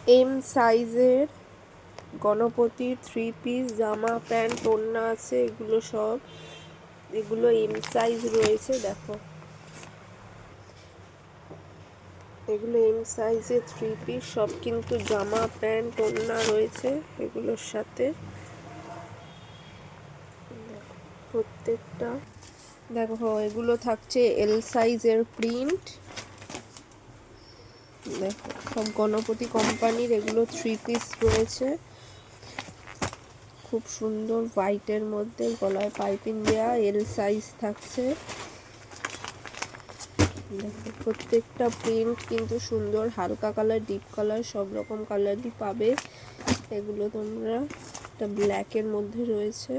M সাইজের গণপতির 3 piece জামা pant ওড়না আছে। এগুলো এম সাইজ রয়েছে। দেখো, এগুলো এম সাইজের 3 পিস, সব কিন্তু জামা প্যান্ট ওড়না রয়েছে এগুলোর সাথে। প্রত্যেকটা দেখো, এগুলো থাকছে এল সাইজের প্রিন্ট। দেখো, সব গণপতি কোম্পানির এগুলো 3 পিস রয়েছে। খুব সুন্দর হোয়াইটের মধ্যে গলায় পাইপিং দেয়া, এল সাইজ থাকছে। দেখো, প্রত্যেকটা প্রিন্ট কিন্তু সুন্দর, হালকা কালার, ডিপ কালার, সব রকম কালারই পাবে। এগুলো তোমরা, একটা ব্ল্যাকের মধ্যে রয়েছে।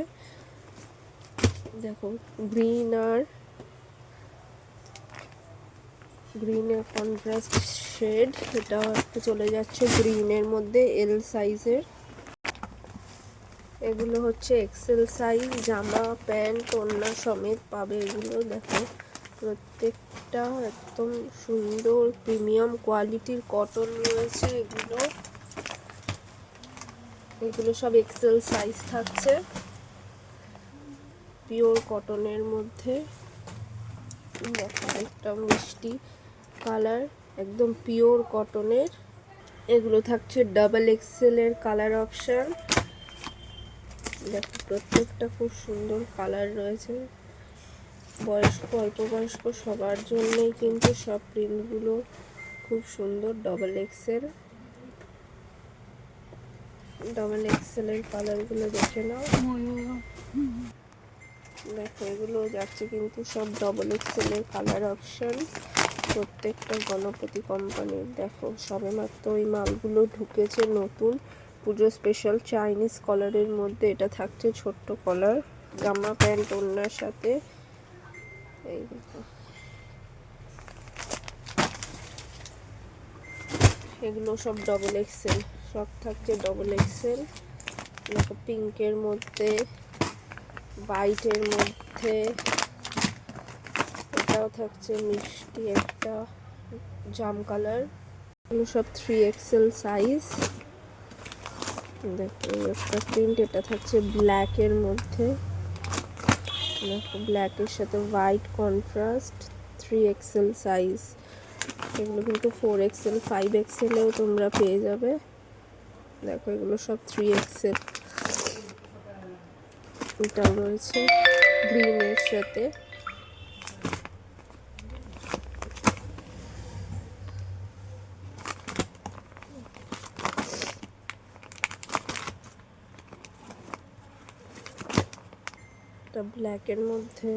দেখো, গ্রিনের কন্ট্রাস্ট শেড, এটা একটু চলে যাচ্ছে গ্রিনের মধ্যে, এল সাইজের। এগুলো হচ্ছে এক্সেল সাইজ, জামা প্যান্ট ওড়না সমেত পাবে এগুলো। দেখো, প্রত্যেকটা একদম সুন্দর প্রিমিয়াম কোয়ালিটির কটন রয়েছে। এগুলো সব এক্সেল সাইজ থাকছে, পিওর কটনের মধ্যে। দেখো, একটা মিষ্টি কালার, একদম পিওর কটনের। এগুলো থাকছে ডাবল এক্সেল এর কালার অপশন। দেখো, প্রত্যেকটা খুব সুন্দর কালার রয়েছে। বয়স্ক, অল্প বয়স্ক সবার জন্যই কিন্তু সব প্রিন্টগুলো খুব সুন্দর। ডাবল এক্সেল এর কালারগুলো দেখে নাও। দেখো, এগুলো যাচ্ছে কিন্তু সব ডাবল এক্সেল এর কালার অপশন, প্রত্যেকটা গণপতি কোম্পানির। দেখো, সবেমাত্র ওই মালগুলো ঢুকেছে নতুন, পুজো স্পেশাল চাইনিজ কলারের মধ্যে। এটা থাকছে ছোট্ট কলার, জামা প্যান্ট ওড়নার সাথে। এই দেখো, এগুলো সব ডাবল এক্সেল, সব থাকছে ডাবল এক্সেল। দেখো, পিঙ্কের মধ্যে, হোয়াইটের মধ্যে, এটাও থাকছে মিষ্টি একটা জাম কালার। এগুলো সব 3 এক্সেল সাইজ। দেখো, একটা প্রিন্ট, এটা থাকছে ব্ল্যাকের মধ্যে। দেখো, ব্ল্যাকের সাথে হোয়াইট কন্ট্রাস্ট, 3 এক্সেল সাইজ। এগুলো কিন্তু 4 এক্সেল, 5 এক্সেলেও তোমরা পেয়ে যাবে। দেখো, এগুলো সব 3 এক্সেল। এটাও রয়েছে গ্রিনের সাথে। এটা ব্ল্যাকের মধ্যে।